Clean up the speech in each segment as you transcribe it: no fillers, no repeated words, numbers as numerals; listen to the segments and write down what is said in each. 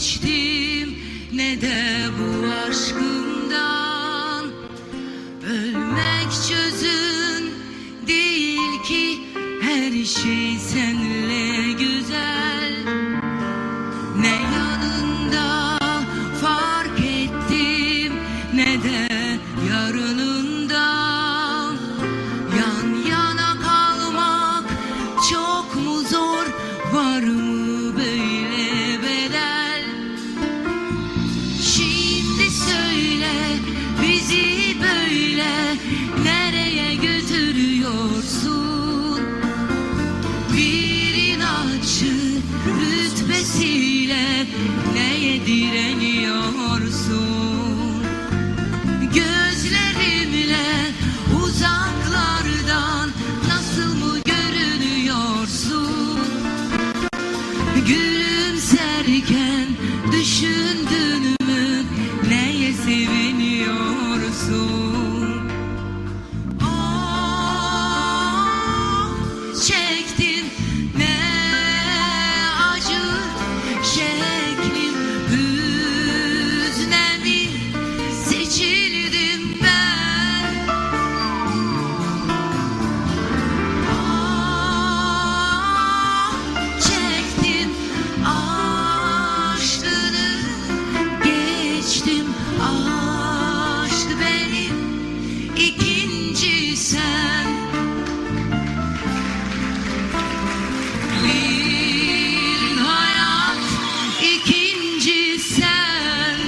vazgeçtim, ne de bu aşkımdan. Ölmek çözüm değil ki, her şey seninle güzel. Ne yanında fark ettim, ne de yarınından. Yan yana kalmak çok mu zor, var mı böyle bedel? Şimdi söyle, bizi böyle nereye götürüyorsun? Bir inatçı rütbesiyle neye direniyorsun? Gözlerimle uzaklardan nasıl mı görünüyorsun? Gülümserken düşündün mü, neye seviniyorsun? Oh, çektim ne acı, şeklim hüznemi, seçildim ben. Oh, çektim aşkını, geçtim aşk benim, ikinci sen. Bir hayat, ikinci sen.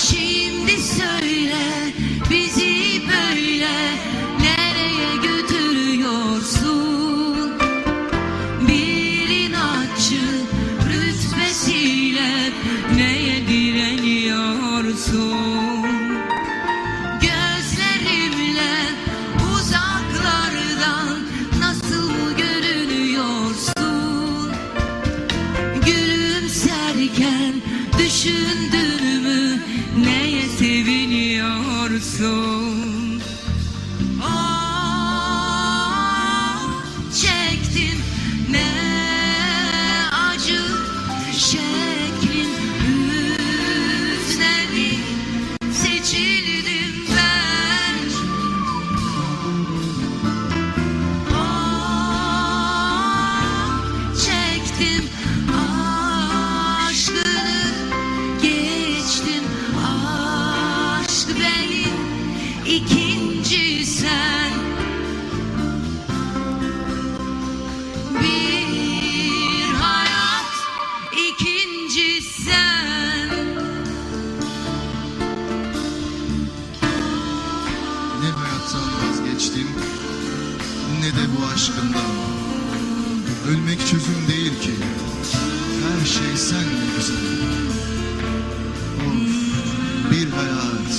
Şimdi söyle, bizi böyle nereye götürüyorsun? Bir inatçı rütbesiyle neye direniyorsun? Gözlerimle uzaklardan nasıl görünüyorsun? Gülümserken düşündün mü, neye seviniyorsun? Oh, çektim ne acı, şeklin hüznemi, seçildim ben. Oh, çektim aşkını, geçtim aşk benim, ikinci sen. Bir hayat, ikinci sen. Ne hayattan vazgeçtim, ne de bu aşkından. Ölmek çözüm değil ki, her şey senle güzel. Of, bir hayat,